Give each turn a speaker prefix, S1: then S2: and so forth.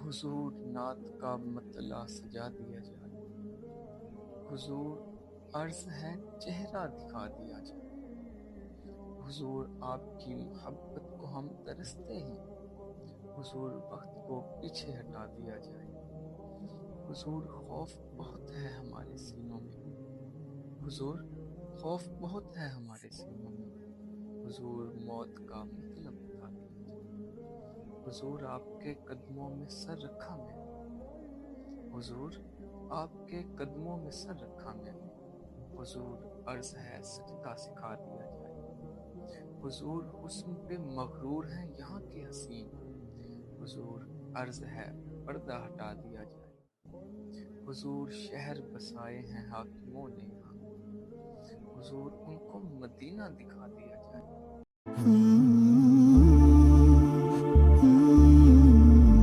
S1: حضور نعت کا مطلع سجا دیا جائے، حضور عرض ہے چہرہ دکھا دیا جائے، حضور آپ کی محبت کو ہم ترستے ہیں، حضور وقت کو پیچھے ہٹا دیا جائے، حضور خوف بہت ہے ہمارے سینوں میں، حضور خوف بہت ہے ہمارے سینوں میں، حضور موت کا مطلب بتا دیا جائے، حضور آپ کے قدموں میں سر رکھا میں نے، حضور آپ کے قدموں میں سر رکھا میں نے، حضور عرض ہے سجدہ سکھا دیا جائے، حضور حسن پہ مغرور ہیں یہاں کے حسین، حضور عرض ہے پردہ ہٹا دیا جائے، حضور شہر بسائے ہیں حاکموں نے یہاں، حضور ان کو مدینہ دکھا دیا جائے۔